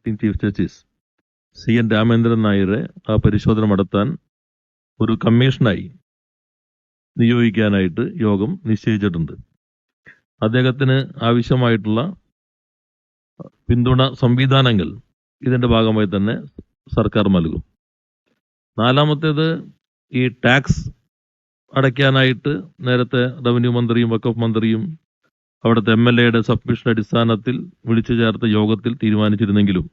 Acting chief justice CN Ramendran നായരെ ആ പരിശോധന നടത്താൻ ഒരു കമ്മീഷനായി നിയോഗിക്കാനായിട്ട് യോഗം നിശ്ചയിച്ചിട്ടുണ്ട്. അദ്ദേഹത്തിന് ആവശ്യമായിട്ടുള്ള പിന്തുണ സംവിധാനങ്ങൾ ഇതിന്റെ ഭാഗമായി തന്നെ സർക്കാർ നൽകും. നാലാമത്തേത്, ഈ ടാക്സ് അടയ്ക്കാനായിട്ട് നേരത്തെ റവന്യൂ മന്ത്രിയും വഖഫ് മന്ത്രിയും അവിടുത്തെ MLA സബ്മിഷൻ അടിസ്ഥാനത്തിൽ വിളിച്ചു ചേർത്ത യോഗത്തിൽ തീരുമാനിച്ചിരുന്നെങ്കിലും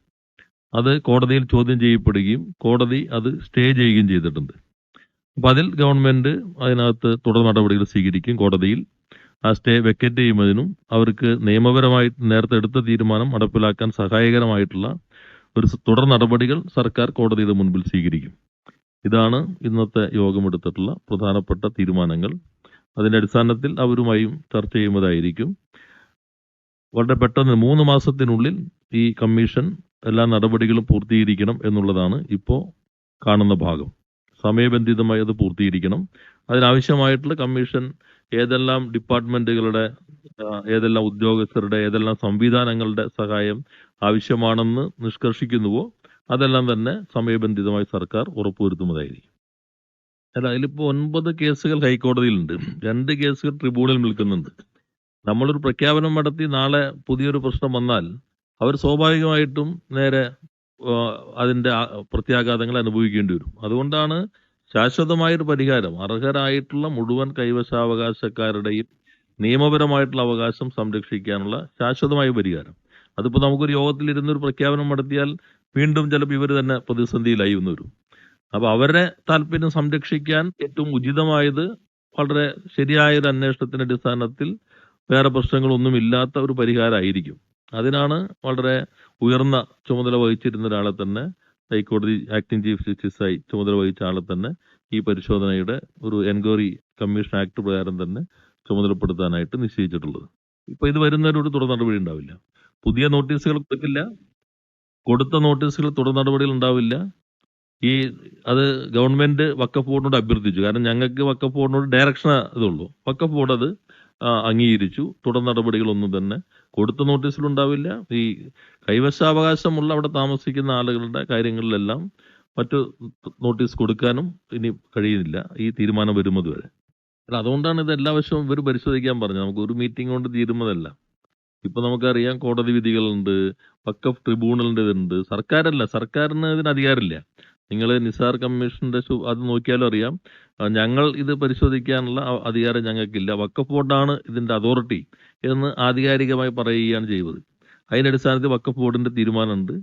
അത് കോടതിയിൽ ചോദ്യം ചെയ്യപ്പെടുകയും കോടതി അത് സ്റ്റേ ചെയ്യുകയും ചെയ്തിട്ടുണ്ട്. അപ്പം അതിൽ ഗവൺമെന്റ് അതിനകത്ത് തുടർ നടപടികൾ സ്വീകരിക്കും. കോടതിയിൽ ആ സ്റ്റേ വെക്കറ്റ് ചെയ്യുന്നതിനും അവർക്ക് നിയമപരമായി നേരത്തെ എടുത്ത തീരുമാനം നടപ്പിലാക്കാൻ സഹായകരമായിട്ടുള്ള ഒരു തുടർ നടപടികൾ സർക്കാർ കോടതിയുടെ മുൻപിൽ സ്വീകരിക്കും. ഇതാണ് ഇന്നത്തെ യോഗമെടുത്തിട്ടുള്ള പ്രധാനപ്പെട്ട തീരുമാനങ്ങൾ. അതിന്റെ അടിസ്ഥാനത്തിൽ അവരുമായും ചർച്ച ചെയ്യുന്നതായിരിക്കും. വളരെ പെട്ടെന്ന് 3 മാസത്തിനുള്ളിൽ ഈ കമ്മീഷൻ എല്ലാ നടപടികളും പൂർത്തീകരിക്കണം എന്നുള്ളതാണ് ഇപ്പോൾ കാണുന്ന ഭാഗം. സമയബന്ധിതമായി അത് പൂർത്തീകരിക്കണം. അതിനാവശ്യമായിട്ടുള്ള കമ്മീഷൻ ഏതെല്ലാം ഡിപ്പാർട്ട്മെന്റുകളുടെ, ഏതെല്ലാം ഉദ്യോഗസ്ഥരുടെ, ഏതെല്ലാം സംവിധാനങ്ങളുടെ സഹായം ആവശ്യമാണെന്ന് നിഷ്കർഷിക്കുന്നുവോ അതെല്ലാം തന്നെ സമയബന്ധിതമായി സർക്കാർ ഉറപ്പുവരുത്തുന്നതായിരിക്കും. അല്ല, അതിലിപ്പോൾ 9 കേസുകൾ ഹൈക്കോടതിയിലുണ്ട്, 2 കേസുകൾ ട്രിബ്യൂണലിൽ നിൽക്കുന്നുണ്ട്. നമ്മളൊരു പ്രഖ്യാപനം നടത്തി നാളെ പുതിയൊരു പ്രശ്നം വന്നാൽ അവർ സ്വാഭാവികമായിട്ടും നേരെ അതിന്റെ പ്രത്യാഘാതങ്ങൾ അനുഭവിക്കേണ്ടി വരും. അതുകൊണ്ടാണ് ശാശ്വതമായൊരു പരിഹാരം, അർഹരായിട്ടുള്ള മുഴുവൻ കൈവശാവകാശക്കാരുടെയും നിയമപരമായിട്ടുള്ള അവകാശം സംരക്ഷിക്കാനുള്ള ശാശ്വതമായ പരിഹാരം. അതിപ്പോൾ നമുക്കൊരു യോഗത്തിൽ ഇരുന്നൊരു പ്രഖ്യാപനം നടത്തിയാൽ വീണ്ടും ചിലപ്പോൾ ഇവർ തന്നെ പ്രതിസന്ധിയിലായി എന്ന് വരും. അപ്പൊ അവരുടെ താല്പര്യം സംരക്ഷിക്കാൻ ഏറ്റവും ഉചിതമായത് വളരെ ശരിയായ ഒരു അന്വേഷണത്തിന്റെ അടിസ്ഥാനത്തിൽ വേറെ പ്രശ്നങ്ങളൊന്നും ഇല്ലാത്ത ഒരു പരിഹാരമായിരിക്കും. അതിനാണ് വളരെ ഉയർന്ന ചുമതല വഹിച്ചിരുന്ന ഒരാളെ തന്നെ, ഹൈക്കോടതി ആക്ടിംഗ് ചീഫ് ജസ്റ്റിസായി ചുമതല വഹിച്ച ആളെ തന്നെ ഈ പരിശോധനയുടെ ഒരു എൻക്വയറി കമ്മീഷൻ ആക്ട് പ്രകാരം തന്നെ ചുമതലപ്പെടുത്താനായിട്ട് നിശ്ചയിച്ചിട്ടുള്ളത്. ഇപ്പൊ ഇത് വരുന്നവരോട് തുടർ നടപടി ഉണ്ടാവില്ല. പുതിയ നോട്ടീസുകൾ കൊടുക്കില്ല, കൊടുത്ത നോട്ടീസുകൾ തുടർ നടപടികൾ ഉണ്ടാവില്ല. അത് ഗവൺമെന്റ് വഖഫ് ബോർഡിനോട് അഭ്യർത്ഥിച്ചു. കാരണം ഞങ്ങൾക്ക് വഖഫ് ബോർഡിനോട് ഡയറക്ഷൻ ഇതുള്ളൂ. വഖഫ് ബോർഡ് അത് അംഗീകരിച്ചു. തുടർ നടപടികളൊന്നും തന്നെ കൊടുത്ത നോട്ടീസിലുണ്ടാവില്ല. ഈ കൈവശാവകാശമുള്ള അവിടെ താമസിക്കുന്ന ആളുകളുടെ കാര്യങ്ങളിലെല്ലാം മറ്റു നോട്ടീസ് കൊടുക്കാനും ഇനി കഴിയുന്നില്ല ഈ തീരുമാനം വരുന്നത് വരെ. അതുകൊണ്ടാണ് ഇത് എല്ലാ വശവും ഇവർ പരിശോധിക്കാൻ പറഞ്ഞത്. നമുക്ക് ഒരു മീറ്റിംഗ് കൊണ്ട് തീരുന്നതല്ല. ഇപ്പൊ നമുക്കറിയാം, കോടതി വിധികളുണ്ട്, വഖഫ് ട്രിബ്യൂണലിന്റെ ഇതുണ്ട്. സർക്കാരിന് ഇതിന് അധികാരമില്ല. നിങ്ങൾ നിസാർ കമ്മീഷന്റെ അത് നോക്കിയാലും അറിയാം, ഞങ്ങൾ ഇത് പരിശോധിക്കാനുള്ള അധികാരം ഞങ്ങൾക്കില്ല, വഖഫ് ബോർഡാണ് ഇതിന്റെ അതോറിറ്റി എന്ന് ആധികാരികമായി പറയുകയാണ് ചെയ്തത്. അതിന്റെ അടിസ്ഥാനത്തിൽ വഖഫ് ബോർഡിന്റെ തീരുമാനമുണ്ട്.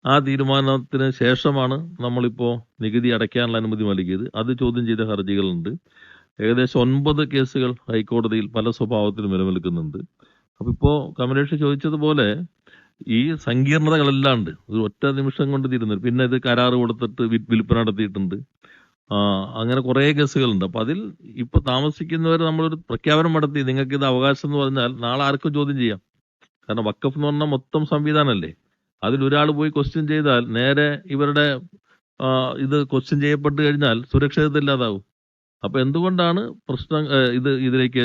ആ തീരുമാനത്തിന് ശേഷമാണ് നമ്മളിപ്പോ നികുതി അടയ്ക്കാനുള്ള അനുമതി നൽകിയത്. അത് ചോദ്യം ചെയ്ത ഹർജികളുണ്ട്. ഏകദേശം 9 കേസുകൾ ഹൈക്കോടതിയിൽ പല സ്വഭാവത്തിലും നിലനിൽക്കുന്നുണ്ട്. അപ്പൊ ഇപ്പോ കമലേഷ് ചോദിച്ചതുപോലെ ഈ സങ്കീർണതകളെല്ലാം ഉണ്ട്. ഒരു ഒറ്റ നിമിഷം കൊണ്ട് തീരുന്നത്. പിന്നെ ഇത് കരാറ് കൊടുത്തിട്ട് വിൽപ്പന നടത്തിയിട്ടുണ്ട്. അങ്ങനെ കുറെ കേസുകളുണ്ട്. അപ്പൊ അതിൽ ഇപ്പൊ താമസിക്കുന്നവരെ നമ്മളൊരു പ്രഖ്യാപനം നടത്തി നിങ്ങൾക്ക് ഇത് അവകാശം എന്ന് പറഞ്ഞാൽ നാളെ ആർക്കും ചോദ്യം ചെയ്യാം. കാരണം വഖഫ് എന്ന് പറഞ്ഞാൽ മൊത്തം സംവിധാനമല്ലേ. അതിലൊരാൾ പോയി ക്വസ്റ്റ്യൻ ചെയ്താൽ നേരെ ഇവരുടെ ഇത് ക്വസ്റ്റ്യൻ ചെയ്യപ്പെട്ട് കഴിഞ്ഞാൽ സുരക്ഷിതത്തില്ലാതാവും. അപ്പൊ എന്തുകൊണ്ടാണ് ഇതിലേക്ക്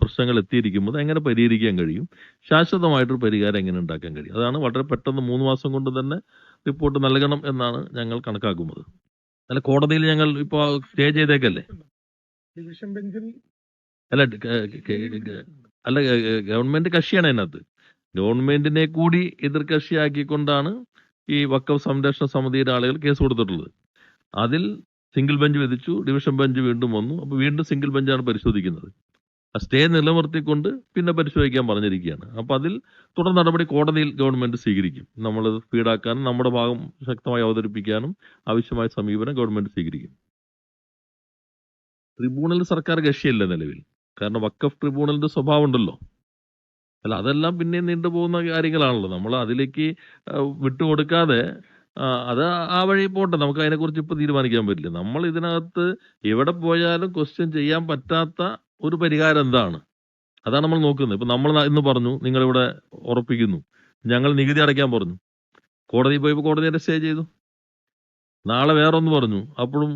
പ്രശ്നങ്ങൾ എത്തിയിരിക്കുന്നത്, എങ്ങനെ പരിഹരിക്കാൻ കഴിയും, ശാശ്വതമായിട്ടൊരു പരിഹാരം എങ്ങനെ ഉണ്ടാക്കാൻ കഴിയും, അതാണ് വളരെ പെട്ടെന്ന് 3 മാസം കൊണ്ട് തന്നെ റിപ്പോർട്ട് നൽകണം എന്നാണ് ഞങ്ങൾ കണക്കാക്കുന്നത്. അല്ല, കോടതിയിൽ ഞങ്ങൾ ഇപ്പൊ സ്റ്റേ ചെയ്തേക്കല്ലേ. അല്ല, ഗവൺമെന്റ് കക്ഷിയാണ് അതിനകത്ത്. ഗവൺമെന്റിനെ കൂടി എതിർ കക്ഷിയാക്കിക്കൊണ്ടാണ് ഈ വഖഫ് സംരക്ഷണ സമിതിയുടെ ആളുകൾ കേസ് കൊടുത്തിട്ടുള്ളത്. അതിൽ സിംഗിൾ ബെഞ്ച് വിധിച്ചു, ഡിവിഷൻ ബെഞ്ച് വീണ്ടും വന്നു. അപ്പൊ വീണ്ടും സിംഗിൾ ബെഞ്ചാണ് പരിശോധിക്കുന്നത്. ആ സ്റ്റേ നിലനിർത്തിക്കൊണ്ട് പിന്നെ പരിശോധിക്കാൻ പറഞ്ഞിരിക്കുകയാണ്. അപ്പൊ അതിൽ തുടർ നടപടി കോടതിയിൽ ഗവൺമെന്റ് സ്വീകരിക്കും. നമ്മൾ സ്പീഡാക്കാനും നമ്മുടെ ഭാഗം ശക്തമായി അവതരിപ്പിക്കാനും ആവശ്യമായ സമീപനം ഗവൺമെന്റ് സ്വീകരിക്കും. ട്രിബ്യൂണൽ സർക്കാർ കക്ഷിയല്ല നിലവിൽ. കാരണം വഖഫ് ട്രിബ്യൂണലിന്റെ സ്വഭാവം ഉണ്ടല്ലോ. അല്ല, അതെല്ലാം പിന്നെ നീണ്ടുപോകുന്ന കാര്യങ്ങളാണല്ലോ. നമ്മൾ അതിലേക്ക് വിട്ടുകൊടുക്കാതെ അത് ആ വഴി പോട്ടെ, നമുക്ക് അതിനെക്കുറിച്ച് ഇപ്പൊ തീരുമാനിക്കാൻ പറ്റില്ല. നമ്മൾ ഇതിനകത്ത് എവിടെ പോയാലും ക്വസ്റ്റ്യൻ ചെയ്യാൻ പറ്റാത്ത ഒരു പരിഹാരം എന്താണ്, അതാണ് നമ്മൾ നോക്കുന്നത്. ഇപ്പൊ നമ്മൾ ഇന്ന് പറഞ്ഞു നിങ്ങളിവിടെ ഉറപ്പിക്കുന്നു, ഞങ്ങൾ നികുതി അടയ്ക്കാൻ പറഞ്ഞു, കോടതി പോയപ്പോൾ കോടതി തന്നെ സ്റ്റേ ചെയ്തു. നാളെ വേറെ ഒന്ന് പറഞ്ഞു, അപ്പോഴും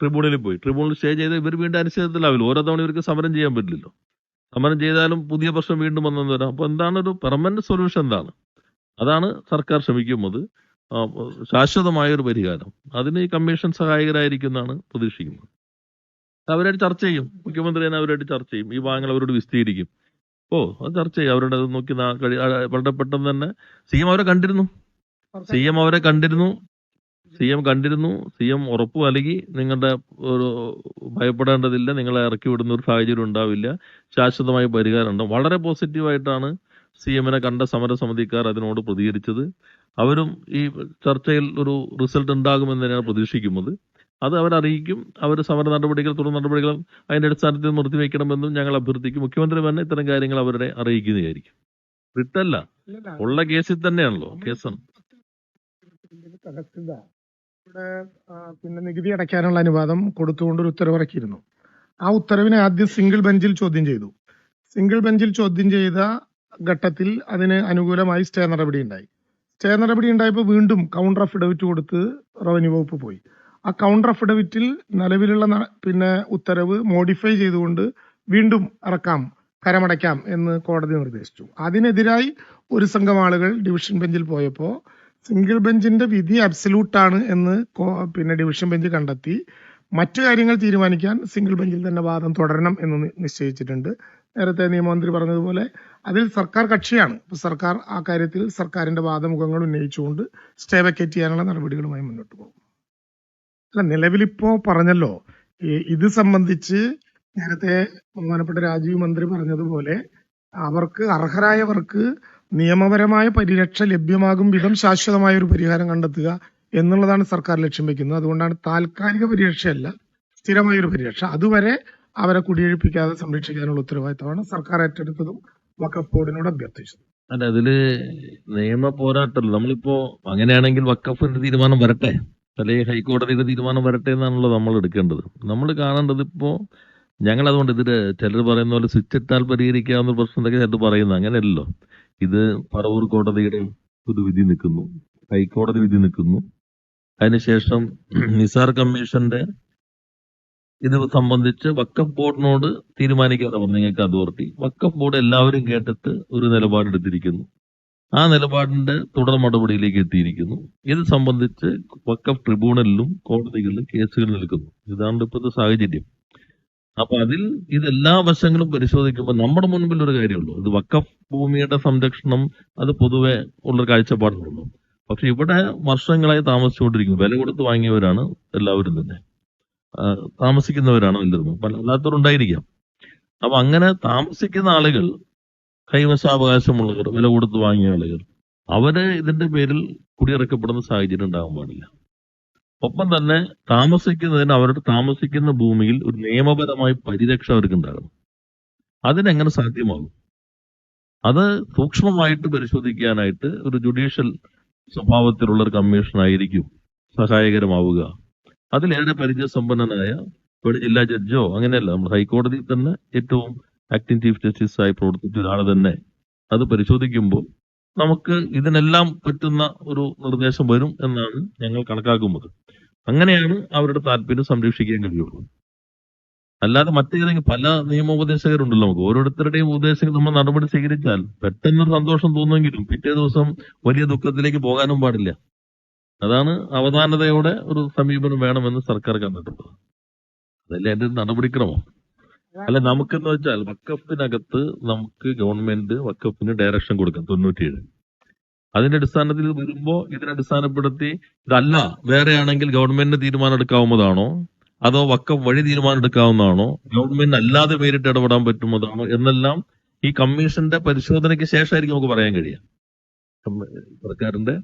ട്രിബ്യൂണലിൽ പോയി, ട്രിബ്യൂണൽ സ്റ്റേ ചെയ്ത് ഇവർ വീണ്ടും അനിശ്ചിതത്വത്തിലാവില്ല. ഓരോ തവണ ഇവർക്ക് സമരം ചെയ്യാൻ പറ്റില്ലല്ലോ. സമരം ചെയ്താലും പുതിയ പ്രശ്നം വീണ്ടും വന്നെന്ന് വരാം. അപ്പൊ എന്താണ് ഒരു പെർമനന്റ് സൊല്യൂഷൻ എന്താണ്? അതാണ് സർക്കാർ ശ്രമിക്കുന്നത്. ആ, ശാശ്വതമായ ഒരു പരിഹാരം. അതിന് ഈ കമ്മീഷൻ സഹായകരായിരിക്കുമെന്നാണ് പ്രതീക്ഷിക്കുന്നത്. അവരായിട്ട് ചർച്ച ചെയ്യും. മുഖ്യമന്ത്രി തന്നെ അവരായിട്ട് ചർച്ച ചെയ്യും. ഈ ഭാഗങ്ങൾ അവരോട് വിശദീകരിക്കും. അത് ചർച്ച ചെയ്യും. അവരുടെ അത് നോക്കി വളരെ പെട്ടെന്ന് തന്നെ CM അവരെ കണ്ടിരുന്നു. CM അവരെ കണ്ടിരുന്നു. CM ഉറപ്പ് നൽകി, നിങ്ങളുടെ ഒരു ഭയപ്പെടേണ്ടതില്ല, നിങ്ങളെ ഇറക്കി വിടുന്ന ഒരു സാഹചര്യം ഉണ്ടാവില്ല, ശാശ്വതമായ പരിഹാരം ഉണ്ടാവും. വളരെ പോസിറ്റീവായിട്ടാണ് CMനെ കണ്ട സമരസമിതിക്കാർ അതിനോട് പ്രതികരിച്ചത്. അവരും ഈ ചർച്ചയിൽ ഒരു റിസൾട്ട് ഉണ്ടാകുമെന്ന് തന്നെയാണ് പ്രതീക്ഷിക്കുന്നത്. അത് അവരറിയിക്കും. അവർ സമര നടപടികൾ, തുടർ നടപടികൾ അതിന്റെ അടിസ്ഥാനത്തിൽ നിർത്തിവെക്കണമെന്നും ഞങ്ങൾ അഭ്യർത്ഥിക്കും. മുഖ്യമന്ത്രി തന്നെ ഇത്തരം കാര്യങ്ങൾ അവരെ അറിയിക്കുന്നതായിരിക്കും. റിട്ടല്ല, ഉള്ള കേസിൽ തന്നെയാണല്ലോ കേസാണ്. ഇവിടെ പിന്നെ നികുതി അടയ്ക്കാനുള്ള അനുവാദം കൊടുത്തുകൊണ്ട് ഒരു ഉത്തരവിറക്കിയിരുന്നു. ആ ഉത്തരവിനെ ആദ്യം സിംഗിൾ ബെഞ്ചിൽ ചോദ്യം ചെയ്തു. സിംഗിൾ ബെഞ്ചിൽ ചോദ്യം ചെയ്ത ഘട്ടത്തിൽ അതിന് അനുകൂലമായി സ്റ്റേ നടപടി ഉണ്ടായി. സ്റ്റേ നടപടി ഉണ്ടായപ്പോൾ വീണ്ടും കൗണ്ടർ അഫിഡവിറ്റ് കൊടുത്ത് റവന്യൂ വകുപ്പ് പോയി. ആ കൗണ്ടർ അഫിഡവിറ്റിൽ നിലവിലുള്ള പിന്നെ ഉത്തരവ് മോഡിഫൈ ചെയ്തുകൊണ്ട് വീണ്ടും കരമടയ്ക്കാം എന്ന് കോടതി നിർദ്ദേശിച്ചു. അതിനെതിരായി ഒരു സംഘം ആളുകൾ ഡിവിഷൻ ബെഞ്ചിൽ പോയപ്പോൾ സിംഗിൾ ബെഞ്ചിന്റെ വിധി അബ്സല്യൂട്ടാണ് എന്ന് പിന്നെ ഡിവിഷൻ ബെഞ്ച് കണ്ടെത്തി. മറ്റു കാര്യങ്ങൾ തീരുമാനിക്കാൻ സിംഗിൾ ബെഞ്ചിൽ തന്നെ വാദം തുടരണം എന്ന് നിശ്ചയിച്ചിട്ടുണ്ട്. നേരത്തെ നിയമമന്ത്രി പറഞ്ഞതുപോലെ അതിൽ സർക്കാർ കക്ഷിയാണ്. സർക്കാർ ആ കാര്യത്തിൽ സർക്കാരിന്റെ വാദമുഖങ്ങൾ ഉന്നയിച്ചുകൊണ്ട് സ്റ്റേ വെക്കേറ്റ് ചെയ്യാനുള്ള നടപടികളുമായി മുന്നോട്ട് പോകും. അല്ല, നിലവിലിപ്പോ പറഞ്ഞല്ലോ, ഇത് സംബന്ധിച്ച് നേരത്തെ ബഹുമാനപ്പെട്ട രാജീവ് മന്ത്രി പറഞ്ഞതുപോലെ അർഹരായവർക്ക് നിയമപരമായ പരിരക്ഷ ലഭ്യമാകും വിധം ശാശ്വതമായ ഒരു പരിഹാരം കണ്ടെത്തുക എന്നുള്ളതാണ് സർക്കാർ ലക്ഷ്യം വെക്കുന്നത്. അതുകൊണ്ടാണ് താൽക്കാലിക പരിരക്ഷയല്ല, സ്ഥിരമായ ഒരു പരിരക്ഷ. അതുവരെ അവരെ കുടിയൊഴിപ്പിക്കാതെ സംരക്ഷിക്കാനുള്ള ഉത്തരവാദിത്തമാണ് സർക്കാർ ഏറ്റെടുത്തതും വഖഫ് ബോർഡിനോട് അഭ്യർത്ഥിച്ചത്. അല്ല, അതില് നിയമ പോരാട്ടമല്ല. നമ്മളിപ്പോ അങ്ങനെയാണെങ്കിൽ വഖഫിന്റെ തീരുമാനം വരട്ടെ, അല്ലെങ്കിൽ ഹൈക്കോടതിയുടെ തീരുമാനം വരട്ടെ എന്നാണല്ലോ നമ്മൾ എടുക്കേണ്ടത്. നമ്മൾ കാണേണ്ടത് ഇപ്പോ ഞങ്ങൾ അതുകൊണ്ട് ഇതില് ചിലർ പറയുന്ന പോലെ സ്വിച്ച് ഇട്ടാൽ പരിഹരിക്കാവുന്ന പ്രശ്നം എന്തൊക്കെ ചിലർ പറയുന്നത് അങ്ങനെയല്ലല്ലോ. ഇത് പറവൂർ കോടതിയുടെ ഒരു വിധി നിൽക്കുന്നു, ഹൈക്കോടതി വിധി നിൽക്കുന്നു, അതിനുശേഷം നിസാർ കമ്മീഷന്റെ ഇത് സംബന്ധിച്ച് വഖഫ് ബോർഡിനോട് തീരുമാനിക്കാതെ നിങ്ങൾക്ക് അതോറിറ്റി. വഖഫ് ബോർഡ് എല്ലാവരും കേട്ടിട്ട് ഒരു നിലപാടെടുത്തിരിക്കുന്നു. ആ നിലപാടിന്റെ തുടർ നടപടിയിലേക്ക് എത്തിയിരിക്കുന്നു. ഇത് സംബന്ധിച്ച് വഖഫ് ട്രിബ്യൂണലിലും കോടതികളിലും കേസുകൾ നിൽക്കുന്നു. ഇതാണ് ഇപ്പോഴത്തെ സാഹചര്യം. അപ്പൊ അതിൽ ഇതെല്ലാ വശങ്ങളും പരിശോധിക്കുമ്പോൾ നമ്മുടെ മുൻപിൽ ഒരു കാര്യമുള്ളൂ, ഇത് വഖഫ് ഭൂമിയുടെ സംരക്ഷണം, അത് പൊതുവെ ഉള്ളൊരു കാഴ്ചപ്പാടുള്ളൂ. പക്ഷെ ഇവിടെ വർഷങ്ങളായി താമസിച്ചുകൊണ്ടിരിക്കുന്നു. വില കൊടുത്ത് വാങ്ങിയവരാണ് എല്ലാവരും തന്നെ, താമസിക്കുന്നവരാണ് എല്ലാവരും, അല്ലാത്തവരുണ്ടായിരിക്കാം. അപ്പൊ അങ്ങനെ താമസിക്കുന്ന ആളുകൾ, കൈവശാവകാശമുള്ളവർ, വില കൊടുത്ത് വാങ്ങിയ ആളുകൾ, അവര് ഇതിന്റെ പേരിൽ കുടിയിറക്കപ്പെടുന്ന സാഹചര്യം ഉണ്ടാകാൻ പാടില്ല. ഒപ്പം തന്നെ താമസിക്കുന്നതിന് അവരുടെ താമസിക്കുന്ന ഭൂമിയിൽ ഒരു നിയമപരമായ പരിരക്ഷ അവർക്ക് ഉണ്ടാകണം. അതിനെങ്ങനെ സാധ്യമാകും? അത് സൂക്ഷ്മമായിട്ട് പരിശോധിക്കാനായിട്ട് ഒരു ജുഡീഷ്യൽ സ്വഭാവത്തിലുള്ള ഒരു കമ്മീഷനായിരിക്കും സഹായകരമാവുക. അതിലേറെ പരിചയസമ്പന്നനായ ഒരു ജില്ലാ ജഡ്ജോ അങ്ങനെയല്ല, നമ്മൾ ഹൈക്കോടതിയിൽ തന്നെ ഏറ്റവും ആക്ടിംഗ് ചീഫ് ജസ്റ്റിസ് ആയി പ്രവർത്തിച്ച ഒരാൾ തന്നെ അത് പരിശോധിക്കുമ്പോൾ നമുക്ക് ഇതിനെല്ലാം പറ്റുന്ന ഒരു നിർദ്ദേശം വരും എന്നാണ് ഞങ്ങൾ കണക്കാക്കുന്നത്. അങ്ങനെയാണ് അവരുടെ താല്പര്യം സംരക്ഷിക്കാൻ കഴിയുള്ളൂ. അല്ലാതെ മറ്റേതെങ്കിലും പല നിയമോപദേശകരുണ്ടല്ലോ, നമുക്ക് ഓരോരുത്തരുടെയും ഉപദേശങ്ങൾ നമ്മൾ നടപടി സ്വീകരിച്ചാൽ പെട്ടെന്നൊരു സന്തോഷം തോന്നുമെങ്കിലും പിറ്റേ ദിവസം വലിയ ദുഃഖത്തിലേക്ക് പോകാനും പാടില്ല. അതാണ് അവധാനതയോടെ ഒരു സമീപനം വേണമെന്ന് സർക്കാർ കണ്ടിട്ടുള്ളത്. അതല്ലേ അതിന്റെ നടപടിക്രമം. അല്ല, നമുക്കെന്ന് വെച്ചാൽ വഖഫിനകത്ത് നമുക്ക് ഗവൺമെന്റ് വഖഫിന് ഡയറക്ഷൻ കൊടുക്കാം 97. അതിന്റെ അടിസ്ഥാനത്തിൽ വരുമ്പോ ഇതിനെ അടിസ്ഥാനപ്പെടുത്തി ഇതല്ല വേറെയാണെങ്കിൽ ഗവൺമെന്റിന് തീരുമാനം എടുക്കാവുന്നതാണോ, അതോ വഖഫ് വഴി തീരുമാനം എടുക്കാവുന്നതാണോ, ഗവൺമെന്റ് അല്ലാതെ നേരിട്ട് ഇടപെടാൻ പറ്റുന്നതാണോ എന്നെല്ലാം ഈ കമ്മീഷന്റെ പരിശോധനയ്ക്ക് ശേഷമായിരിക്കും നമുക്ക് പറയാൻ കഴിയുക. സർക്കാരിന്റെ,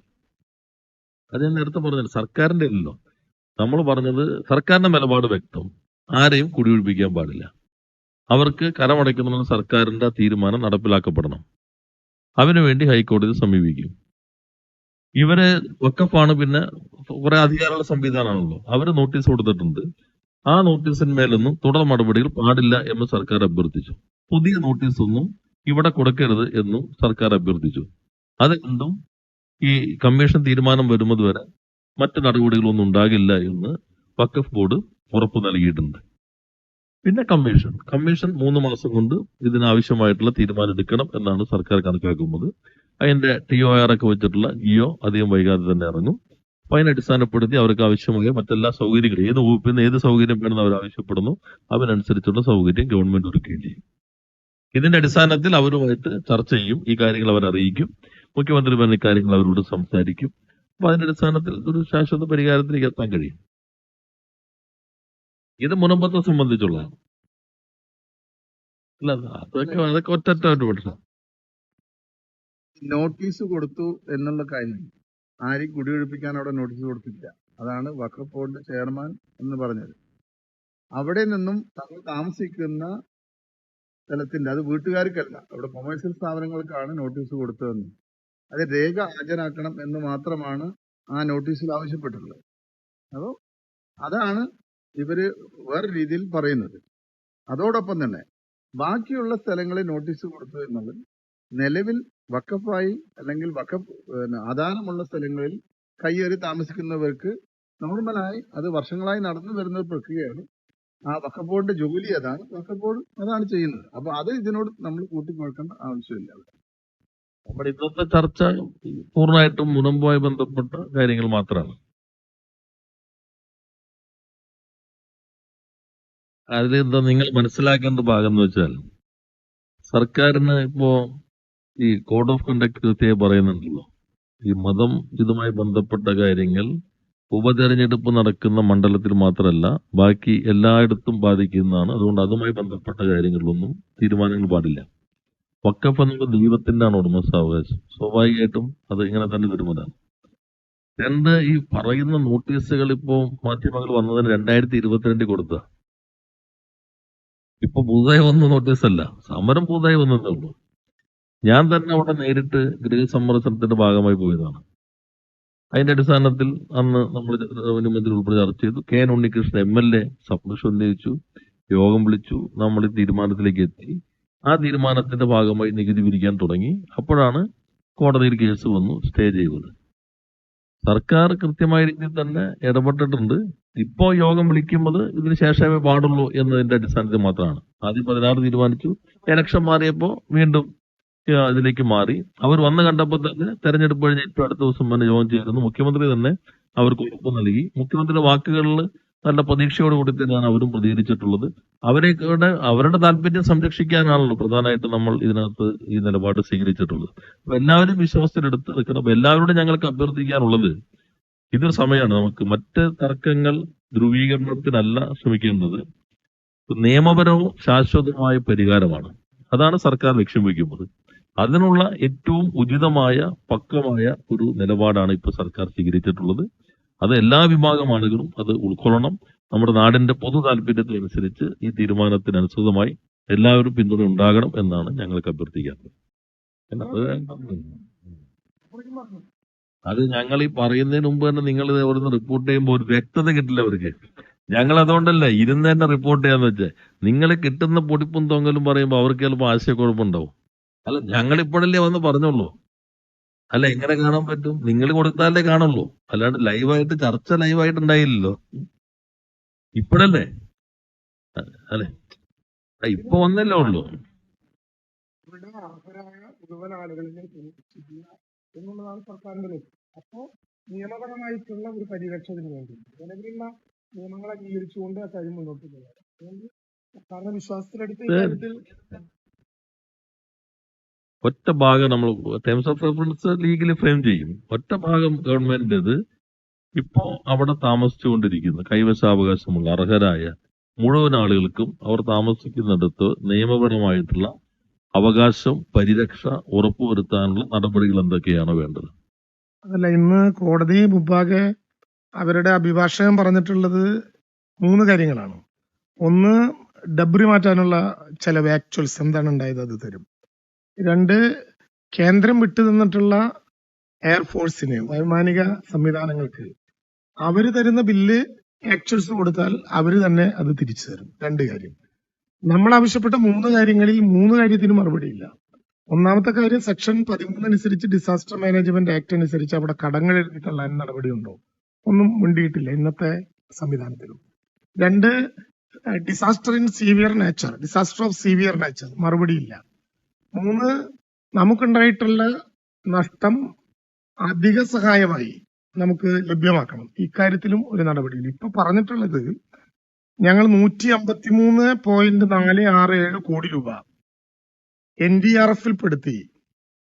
അത് ഞാൻ നേരത്തെ പറഞ്ഞത് സർക്കാരിന്റെ അല്ലല്ലോ, നമ്മൾ പറഞ്ഞത് സർക്കാരിന്റെ നിലപാട് വ്യക്തം. ആരെയും കുടിയൊഴിപ്പിക്കാൻ പാടില്ല. അവർക്ക് കരമടയ്ക്കണമെന്ന സർക്കാരിന്റെ തീരുമാനം നടപ്പിലാക്കപ്പെടണം. അതിനുവേണ്ടി ഹൈക്കോടതി സമീപിക്കും. ഇവര് വഖഫാണ്, പിന്നെ കുറെ അധികാരമുള്ള സംവിധാനമാണല്ലോ, അവര് നോട്ടീസ് കൊടുത്തിട്ടുണ്ട്. ആ നോട്ടീസിന്മേലൊന്നും തുടർ നടപടികൾ പാടില്ല എന്ന് സർക്കാർ അഭ്യർത്ഥിച്ചു. പുതിയ നോട്ടീസൊന്നും ഇവിടെ കൊടുക്കരുത് എന്നും സർക്കാർ അഭ്യർത്ഥിച്ചു. അത് രണ്ടും ഈ കമ്മീഷൻ തീരുമാനം വരുന്നത് വരെ മറ്റു നടപടികളൊന്നും ഉണ്ടാകില്ല എന്ന് വഖഫ് ബോർഡ് ഉറപ്പു നൽകിയിട്ടുണ്ട്. പിന്നെ കമ്മീഷൻ 3 മാസം കൊണ്ട് ഇതിനാവശ്യമായിട്ടുള്ള തീരുമാനം എടുക്കണം എന്നാണ് സർക്കാർ കണക്കാക്കുന്നത്. അതിന്റെ TOR ഒക്കെ വെച്ചിട്ടുള്ള ജിയോ അധികം വൈകാതെ തന്നെ ഇറങ്ങും. അപ്പൊ അതിനെ അടിസ്ഥാനപ്പെടുത്തി അവർക്ക് ആവശ്യമായ മറ്റെല്ലാ സൗകര്യങ്ങളും ഏത് വകുപ്പിൽ നിന്ന് ഏത് സൗകര്യം വേണമെന്ന് അവർ ആവശ്യപ്പെടുന്നു അതിനനുസരിച്ചുള്ള സൗകര്യം ഗവൺമെന്റ് ഒരുക്കുകയും ചെയ്യും. ഇതിന്റെ അടിസ്ഥാനത്തിൽ അവരുമായിട്ട് ചർച്ച ചെയ്യും, ഈ കാര്യങ്ങൾ അവർ അറിയിക്കും, മുഖ്യമന്ത്രി പറഞ്ഞ കാര്യങ്ങൾ അവരോട് സംസാരിക്കും. അപ്പൊ അതിന്റെ അടിസ്ഥാനത്തിൽ ഒരു ശാശ്വത പരിഹാരത്തിലേക്ക് എത്താൻ കഴിയും. ഇത് മുനമ്പത്തെ സംബന്ധിച്ചുള്ളതാണ്. അല്ല അതൊക്കെ ഒറ്റ പ്രശ്നം. നോട്ടീസ് കൊടുത്തു എന്നുള്ള കാര്യം ആരും കുടിയൊഴിപ്പിക്കാൻ അവിടെ നോട്ടീസ് കൊടുത്തില്ല. അതാണ് വഖഫ് ബോർഡ് ചെയർമാൻ എന്ന് പറഞ്ഞത്. അവിടെ നിന്നും തങ്ങൾ താമസിക്കുന്ന സ്ഥലത്തിന്റെ, അത് വീട്ടുകാർക്കല്ല, അവിടെ കൊമേഴ്സ്യൽ സ്ഥാപനങ്ങൾക്കാണ് നോട്ടീസ് കൊടുത്തതെന്ന്, അത് രേഖ ഹാജരാക്കണം എന്ന് മാത്രമാണ് ആ നോട്ടീസിൽ ആവശ്യപ്പെട്ടിട്ടുള്ളത്. അപ്പോൾ അതാണ് ഇവര് വേറെ രീതിയിൽ പറയുന്നത്. അതോടൊപ്പം തന്നെ ബാക്കിയുള്ള സ്ഥലങ്ങളിൽ നോട്ടീസ് കൊടുത്തു എന്നുള്ളത് നിലവിൽ വഖഫായി അല്ലെങ്കിൽ വഖഫ് ആധാരമുള്ള സ്ഥലങ്ങളിൽ കയ്യേറി താമസിക്കുന്നവർക്ക് നോർമലായി അത് വർഷങ്ങളായി നടന്നു വരുന്ന ഒരു പ്രക്രിയയാണ്. ആ വഖഫ് ബോർഡിന്റെ ജോലി അതാണ്, വഖഫ് ബോർഡ് അതാണ് ചെയ്യുന്നത്. അപ്പൊ അത് ഇതിനോട് നമ്മൾ കൂട്ടിക്കുഴക്കേണ്ട ആവശ്യമില്ല. നമ്മുടെ ഇന്നത്തെ ചർച്ച പൂർണ്ണമായിട്ടും മുനമ്പുമായി ബന്ധപ്പെട്ട കാര്യങ്ങൾ മാത്രമാണ്. അതിൽ എന്താ നിങ്ങൾ മനസ്സിലാക്കേണ്ട ഭാഗം എന്ന് വെച്ചാൽ, സർക്കാരിന് ഇപ്പോ ഈ കോഡ് ഓഫ് കണ്ടക്ട് കൃത്യമായി പറയുന്നുണ്ടല്ലോ, ഈ മതം ഇതുമായി ബന്ധപ്പെട്ട കാര്യങ്ങൾ ഉപതെരഞ്ഞെടുപ്പ് നടക്കുന്ന മണ്ഡലത്തിൽ മാത്രമല്ല ബാക്കി എല്ലായിടത്തും ബാധിക്കുന്നതാണ്. അതുകൊണ്ട് അതുമായി ബന്ധപ്പെട്ട കാര്യങ്ങളിലൊന്നും തീരുമാനങ്ങൾ പാടില്ല. വഖഫ് എന്നത് ദൈവത്തിന്റെ ആണ് ഉടമസ്ഥാവകാശം. സ്വാഭാവികമായിട്ടും അത് ഇങ്ങനെ തന്നെ വരുന്നതാണ്. ഈ പറയുന്ന നോട്ടീസുകൾ ഇപ്പോ മാധ്യമങ്ങൾ വന്നതിന് 2022 കൊടുത്ത, ഇപ്പൊ പുതുതായി വന്ന നോട്ടീസല്ല, സമരം പുതുതായി വന്നതേ ഉള്ളൂ. ഞാൻ തന്നെ അവിടെ നേരിട്ട് ഗൃഹസന്ദർശനത്തിന്റെ ഭാഗമായി പോയതാണ്. അതിന്റെ അടിസ്ഥാനത്തിൽ അന്ന് നമ്മൾ റവന്യൂ മന്ത്രി ഉൾപ്പെടെ ചർച്ച ചെയ്തു. KN ഉണ്ണികൃഷ്ണൻ MLA സബ്മിഷൻ ഉന്നയിച്ചു, യോഗം വിളിച്ചു, നമ്മൾ ഈ തീരുമാനത്തിലേക്ക് എത്തി. ആ തീരുമാനത്തിന്റെ ഭാഗമായി നികുതി പിരിക്കാൻ തുടങ്ങി. അപ്പോഴാണ് കോടതിയിൽ കേസ് വന്നു, സ്റ്റേ ചെയ്തത്. സർക്കാർ കൃത്യമായ രീതിയിൽ തന്നെ ഇടപെട്ടിട്ടുണ്ട്. ഇപ്പോ യോഗം വിളിക്കുന്നത് ഇതിന് ശേഷമേ പാടുള്ളൂ എന്നതിന്റെ അടിസ്ഥാനത്തിൽ മാത്രമാണ്. ആദ്യം 16 തീരുമാനിച്ചു, ഇലക്ഷൻ മാറിയപ്പോ വീണ്ടും ഇതിലേക്ക് മാറി. അവർ വന്ന് കണ്ടപ്പോൾ തന്നെ തെരഞ്ഞെടുപ്പ് കഴിഞ്ഞ ഏറ്റവും അടുത്ത ദിവസം തന്നെ യോഗം ചേരുന്നു. മുഖ്യമന്ത്രി തന്നെ അവർക്ക് ഉറപ്പ് നൽകി. മുഖ്യമന്ത്രിയുടെ വാക്കുകളിൽ നല്ല പ്രതീക്ഷയോടുകൂടി തന്നെയാണ് അവരും പ്രതികരിച്ചിട്ടുള്ളത്. അവരുടെ താല്പര്യം സംരക്ഷിക്കാനാണല്ലോ പ്രധാനമായിട്ടും നമ്മൾ ഇതിനകത്ത് ഈ നിലപാട് സ്വീകരിച്ചിട്ടുള്ളത്. അപ്പൊ എല്ലാവരും വിശ്വാസത്തിലെടുത്ത് നിൽക്കണം. അപ്പൊ എല്ലാവരോടും ഞങ്ങൾക്ക് അഭ്യർത്ഥിക്കാനുള്ളത്, ഇതൊരു സമയമാണ് നമുക്ക് മറ്റ് തർക്കങ്ങൾ ധ്രുവീകരണത്തിനല്ല ശ്രമിക്കേണ്ടത്, നിയമപരവും ശാശ്വതമായ പരിഹാരമാണ്. അതാണ് സർക്കാർ ലക്ഷ്യം വയ്ക്കുന്നത്. അതിനുള്ള ഏറ്റവും ഉചിതമായ പക്വമായ ഒരു നിലപാടാണ് ഇപ്പോൾ സർക്കാർ സ്വീകരിച്ചിട്ടുള്ളത്. അത് എല്ലാ വിഭാഗം ആളുകളും അത് ഉൾക്കൊള്ളണം. നമ്മുടെ നാടിന്റെ പൊതു താല്പര്യത്തിനനുസരിച്ച് ഈ തീരുമാനത്തിനനുസൃതമായി എല്ലാവരും പിന്തുണ ഉണ്ടാകണം എന്നാണ് ഞങ്ങൾക്ക് അഭ്യർത്ഥിക്കുന്നത്. അത് ഞങ്ങൾ ഈ പറയുന്നതിന് മുമ്പ് തന്നെ നിങ്ങൾ ഇവിടുന്ന് റിപ്പോർട്ട് ചെയ്യുമ്പോൾ ഒരു വ്യക്തത കിട്ടില്ല അവർക്ക്. ഞങ്ങൾ അതുകൊണ്ടല്ല ഇരുന്ന് തന്നെ റിപ്പോർട്ട് ചെയ്യാന്ന് വെച്ചാൽ, നിങ്ങൾ കിട്ടുന്ന പൊടിപ്പും തൊങ്ങലും പറയുമ്പോൾ അവർക്ക് ചിലപ്പോൾ ആശയക്കുഴപ്പമുണ്ടാവും. അല്ല, ഞങ്ങൾ ഇപ്പോഴല്ലേ വന്ന് പറഞ്ഞോളൂ. അല്ല, എങ്ങനെ കാണാൻ പറ്റും? നിങ്ങൾ കൊടുത്താലേ കാണുള്ളൂ, അല്ലാണ്ട് ലൈവായിട്ട് ചർച്ച ലൈവായിട്ട് ഉണ്ടായില്ലല്ലോ. ഇപ്പോഴല്ലേ അല്ലെ, ഇപ്പൊ വന്നല്ലേ ഉള്ളൂ. ഇവിടെ അർഹരായ മുഴുവൻ ആളുകളിനെ പിന്തുണച്ചില്ല എന്നുള്ളതാണ് സർക്കാരിന്റെ ലക്ഷ്യം. അപ്പോ നിയമപരമായിട്ടുള്ള ഒരു പരിരക്ഷത്തിന് വേണ്ടി നിലവിലുള്ള നിയമങ്ങൾ അംഗീകരിച്ചുകൊണ്ട് ആ കാര്യം മുന്നോട്ട് പോകുന്നത്. അതുകൊണ്ട് സർക്കാരിന്റെ വിശ്വാസത്തിലെടുത്ത് ഈ കാര്യത്തിൽ ഒറ്റ ഭാഗം നമ്മൾ terms of reference legally frame ചെയ്യും. ഒറ്റ ഭാഗം ഗവൺമെന്റിന്റേത് ഇപ്പോ അവിടെ താമസിച്ചുകൊണ്ടിരിക്കുന്ന കൈവശാവകാശമുള്ള അർഹരായ മുഴുവൻ ആളുകൾക്കും അവർ താമസിക്കുന്നിടത്ത് നിയമപരമായിട്ടുള്ള അവകാശം പരിരക്ഷ ഉറപ്പുവരുത്താനുള്ള നടപടികൾ എന്തൊക്കെയാണ് വേണ്ടത്? അതല്ല, ഇന്ന് കോടതി മുമ്പാകെ അവരുടെ അഭിഭാഷകൻ പറഞ്ഞിട്ടുള്ളത് 3 കാര്യങ്ങളാണ്. ഒന്ന്, ഡബ്രി മാറ്റാനുള്ള ചെലവ് ആക്ച്വൽസ് എന്താണ് ഉണ്ടായത് അത് തരും. 2, കേന്ദ്രം വിട്ടു തന്നിട്ടുള്ള എയർഫോഴ്സിന് വൈമാനിക സംവിധാനങ്ങൾക്ക് അവര് തരുന്ന ബില്ല് ആക്ച്വൽസ് കൊടുത്താൽ അവര് തന്നെ അത് തിരിച്ചു തരും. 2 കാര്യം. നമ്മൾ ആവശ്യപ്പെട്ട 3 കാര്യങ്ങളിൽ 3 കാര്യത്തിന് മറുപടിയില്ല. ഒന്നാമത്തെ കാര്യം, സെക്ഷൻ 13 അനുസരിച്ച് ഡിസാസ്റ്റർ മാനേജ്മെന്റ് ആക്ട് അനുസരിച്ച് അവിടെ കടങ്ങൾ എഴുതിയിട്ടുള്ള നടപടി ഉണ്ടോ? ഒന്നും മുണ്ടിയിട്ടില്ല ഇന്നത്തെ സംവിധാനത്തിലും. 2, ഡിസാസ്റ്റർ ഓഫ് സീവിയർ നേച്ചർ മറുപടിയില്ല. 3, നമുക്കുണ്ടായിട്ടുള്ള നഷ്ടം അധിക സഹായമായി നമുക്ക് ലഭ്യമാക്കണം. ഇക്കാര്യത്തിലും ഒരു നടപടിയില്ല. ഇപ്പൊ പറഞ്ഞിട്ടുള്ളത് ഞങ്ങൾ 153.467 കോടി രൂപ NDRF പെടുത്തി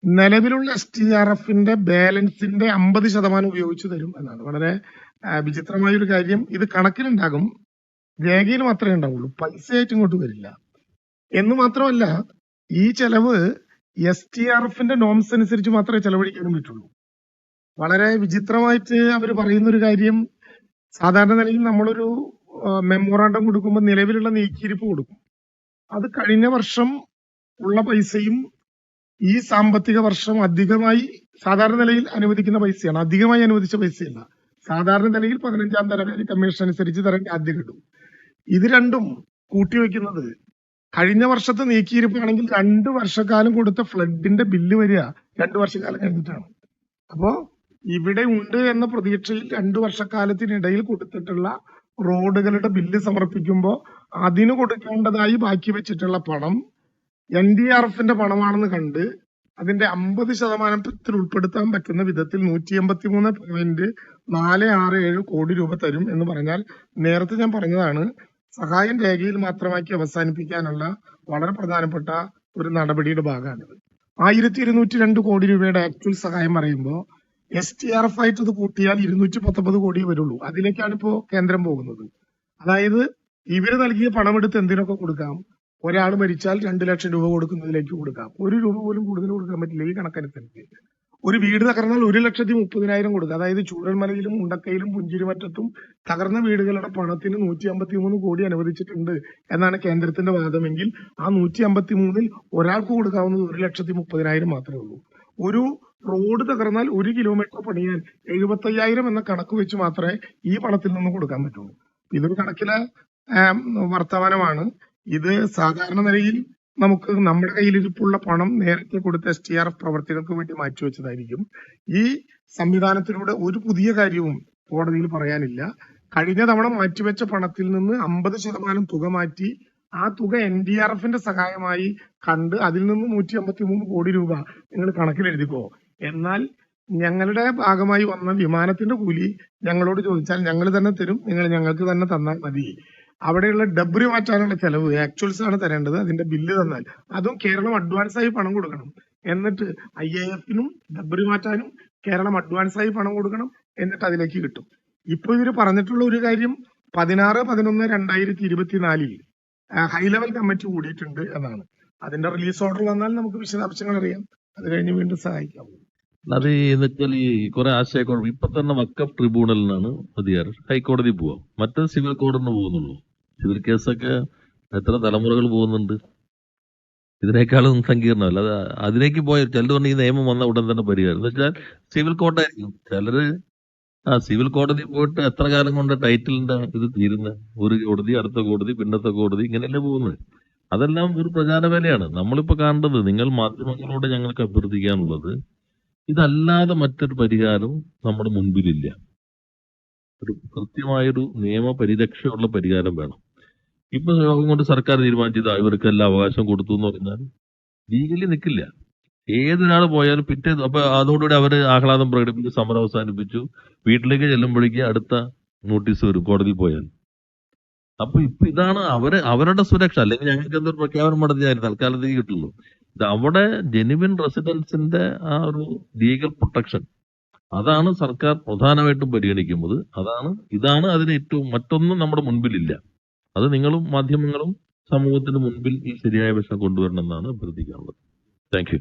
നിലവിലുള്ള STRFന്റെ ബാലൻസിന്റെ 50% ഉപയോഗിച്ച് തരും എന്നാണ്. വളരെ വിചിത്രമായ ഒരു കാര്യം. ഇത് കണക്കിലുണ്ടാകും, രേഖയിൽ മാത്രമേ ഉണ്ടാവുള്ളൂ, പൈസയായിട്ട് ഇങ്ങോട്ട് വരില്ല. എന്ന് മാത്രമല്ല, ഈ ചെലവ് STRFന്റെ നോംസ് അനുസരിച്ച് മാത്രമേ ചെലവഴിക്കാനും പറ്റുള്ളൂ. വളരെ വിചിത്രമായിട്ട് അവർ പറയുന്ന ഒരു കാര്യം, സാധാരണ നിലയിൽ നമ്മളൊരു മെമ്മോറാണ്ടം കൊടുക്കുമ്പോൾ നിലവിലുള്ള നീക്കിയിരിപ്പ് കൊടുക്കും. അത് കഴിഞ്ഞ വർഷം ഉള്ള പൈസയും ഈ സാമ്പത്തിക വർഷം അധികമായി സാധാരണ നിലയിൽ അനുവദിക്കുന്ന പൈസയാണ്, അധികമായി അനുവദിച്ച പൈസയല്ല. സാധാരണ നിലയിൽ 15ാം ധനകാര്യ കമ്മീഷൻ അനുസരിച്ച് തരേണ്ട ആദ്യം കിട്ടും. ഇത് രണ്ടും കൂട്ടിവെക്കുന്നത് കഴിഞ്ഞ വർഷത്തെ നീക്കിയിരിപ്പാണെങ്കിൽ 2 വർഷക്കാലം കൊടുത്ത ഫ്ലഡിന്റെ ബില്ല് വരിക 2 വർഷക്കാലം കഴിഞ്ഞിട്ടാണ്. അപ്പോ ഇവിടെ ഉണ്ട് എന്ന പ്രതീക്ഷയിൽ 2 വർഷക്കാലത്തിനിടയിൽ കൊടുത്തിട്ടുള്ള റോഡുകളുടെ ബില്ല് സമർപ്പിക്കുമ്പോൾ അതിന് കൊടുക്കേണ്ടതായി ബാക്കി വെച്ചിട്ടുള്ള പണം NDRFന്റെ പണമാണെന്ന് കണ്ട് അതിന്റെ 50% ഉൾപ്പെടുത്താൻ പറ്റുന്ന വിധത്തിൽ 183.467 കോടി രൂപ തരും എന്ന് പറഞ്ഞാൽ, നേരത്തെ ഞാൻ പറഞ്ഞതാണ്, സഹായം രേഖയിൽ മാത്രമാക്കി അവസാനിപ്പിക്കാനുള്ള വളരെ പ്രധാനപ്പെട്ട ഒരു നടപടിയുടെ ഭാഗമാണിത്. 1202 കോടി രൂപയുടെ ആക്ച്വൽ സഹായം പറയുമ്പോൾ STRF ആയിട്ട് അത് കൂട്ടിയാൽ 219 കോടിയേ വരുള്ളൂ. അതിലേക്കാണ് ഇപ്പോ കേന്ദ്രം പോകുന്നത്. അതായത് ഇവര് നൽകിയ പണമെടുത്ത് എന്തിനൊക്കെ കൊടുക്കാം. ഒരാൾ മരിച്ചാൽ 2 ലക്ഷം രൂപ കൊടുക്കുന്നതിലേക്ക് കൊടുക്കാം. 1 രൂപ പോലും കൂടുതൽ കൊടുക്കാൻ പറ്റില്ല ഈ കണക്കനുസരിച്ച്. ഒരു വീട് തകർന്നാൽ 1,30,30,000 കൊടുക്കുക. അതായത് ചൂരൽമലയിലും മുണ്ടക്കയിലും പുഞ്ചിരിമറ്റത്തും തകർന്ന വീടുകളുടെ പണത്തിന് 153 കോടി അനുവദിച്ചിട്ടുണ്ട് എന്നാണ് കേന്ദ്രത്തിന്റെ വാദമെങ്കിൽ, ആ 153-ൽ ഒരാൾക്ക് കൊടുക്കാവുന്നത് 1,30,30,000 മാത്രമേ ഉള്ളൂ. ഒരു റോഡ് തകർന്നാൽ 1 കിലോമീറ്റർ പണിയാൻ 75,000 എന്ന കണക്ക് വെച്ച് മാത്രമേ ഈ പണത്തിൽ നിന്ന് കൊടുക്കാൻ പറ്റുള്ളൂ. ഇതൊരു കണക്കിലെ വർത്തമാനമാണ്. ഇത് സാധാരണ നിലയിൽ നമുക്ക് നമ്മുടെ കയ്യിലിരിപ്പുള്ള പണം നേരത്തെ കൊടുത്ത STRF പ്രവർത്തികൾക്ക് വേണ്ടി മാറ്റിവെച്ചതായിരിക്കും. ഈ സംവിധാനത്തിലൂടെ ഒരു പുതിയ കാര്യവും കോടതിയിൽ പറയാനില്ല. കഴിഞ്ഞ തവണ മാറ്റിവെച്ച പണത്തിൽ നിന്ന് 50% തുക മാറ്റി ആ തുക NDRFന്റെ സഹായമായി കണ്ട് അതിൽ നിന്ന് 153 കോടി രൂപ നിങ്ങൾ കണക്കിലെഴുതിക്കോ. എന്നാൽ ഞങ്ങളുടെ ഭാഗമായി വന്ന വിമാനത്തിന്റെ കൂലി ഞങ്ങളോട് ചോദിച്ചാൽ ഞങ്ങൾ തന്നെ തരും, നിങ്ങൾ ഞങ്ങൾക്ക് തന്നെ തന്നാൽ മതി. അവിടെയുള്ള ഡബ്രി മാറ്റാനുള്ള ചെലവ് ആക്ച്വൽസ് ആണ് തരേണ്ടത്. അതിന്റെ ബില്ല് തന്നാൽ അതും കേരളം അഡ്വാൻസായി പണം കൊടുക്കണം. എന്നിട്ട് IAF-നും ഡബ്രി മാറ്റാനും കേരളം അഡ്വാൻസായി പണം കൊടുക്കണം. എന്നിട്ട് അതിലേക്ക് കിട്ടും. ഇപ്പൊ ഇവര് പറഞ്ഞിട്ടുള്ള ഒരു കാര്യം 16/11/2024 ഹൈ ലെവൽ കമ്മിറ്റി കൂടിയിട്ടുണ്ട് എന്നാണ്. അതിന്റെ റിലീസ് ഓർഡർ വന്നാൽ നമുക്ക് വിശദാംശങ്ങൾ അറിയാം. അത് കഴിഞ്ഞ് വീണ്ടും സഹായിക്കാം. അത് എന്ന് വെച്ചാൽ ഈ കുറെ ആശയക്കുഴപ്പം. ഇപ്പൊ തന്നെ വഖഫ് ട്രിബ്യൂണലിനാണ് അധികാരം, ഹൈക്കോടതി പോവാം, മറ്റേ സിവിൽ കോടതിന് പോകുന്നുള്ളൂ. സിവിൽ കേസൊക്കെ എത്ര തലമുറകൾ പോകുന്നുണ്ട്. ഇതിനേക്കാളും സങ്കീർണമല്ല. അത് അതിലേക്ക് പോയ ചിലർ പറഞ്ഞ ഈ നിയമം വന്ന ഉടൻ തന്നെ പരിഹാരം എന്ന് വെച്ചാൽ സിവിൽ കോർട്ടായിരിക്കും. ചിലര് സിവിൽ കോടതി പോയിട്ട് എത്ര കാലം കൊണ്ട് ടൈറ്റിലിന്റെ ഇത് തീരുന്നത്, ഒരു കോടതി അടുത്ത കോടതി പിന്നത്തെ കോടതി ഇങ്ങനെയല്ലേ പോകുന്നത്. അതെല്ലാം ഒരു പ്രചാര വേലയാണ്. നമ്മളിപ്പോ കാണേണ്ടത്, നിങ്ങൾ മാധ്യമങ്ങളോട് ഞങ്ങൾക്ക് അഭ്യർത്ഥിക്കാനുള്ളത്, ഇതല്ലാതെ മറ്റൊരു പരിഹാരം നമ്മുടെ മുൻപിലില്ല. ഒരു കൃത്യമായൊരു നിയമപരിരക്ഷയുള്ള പരിഹാരം വേണം. ഇപ്പൊ യോഗം കൊണ്ട് സർക്കാർ തീരുമാനിച്ചത് ഇവർക്കെല്ലാം അവകാശം കൊടുത്തു എന്ന് പറഞ്ഞാൽ ലീഗലി നിൽക്കില്ല. ഏതൊരാൾ പോയാലും പിറ്റേന്ന് അപ്പൊ അതോടുകൂടി അവര് ആഹ്ലാദം പ്രകടിപ്പിച്ച് സമരം അവസാനിപ്പിച്ചു. വീട്ടിലേക്ക് ചെല്ലുമ്പോഴേക്ക് അടുത്ത നോട്ടീസ് വരും കോടതിയിൽ പോയാൽ. അപ്പൊ ഇപ്പൊ ഇതാണ് അവരുടെ സുരക്ഷ. അല്ലെങ്കിൽ ഞങ്ങൾക്ക് എന്തൊരു പ്രഖ്യാപനം നടത്തിയായിരുന്നു തൽക്കാലത്തേക്ക് കിട്ടുള്ളൂ. ഇത് അവിടെ ജെനുവിൻ റെസിഡൻസിന്റെ ആ ഒരു ലീഗൽ പ്രൊട്ടക്ഷൻ, അതാണ് സർക്കാർ പ്രധാനമായിട്ടും പരിഗണിക്കുന്നത്. ഇതാണ് അതിന് ഏറ്റവും, മറ്റൊന്നും നമ്മുടെ മുൻപിലില്ല. അത് നിങ്ങളും മാധ്യമങ്ങളും സമൂഹത്തിന് മുൻപിൽ ഈ ശരിയായ വശം കൊണ്ടുവരണമെന്നാണ് അഭ്യർത്ഥിക്കാനുള്ളത്. Thank you.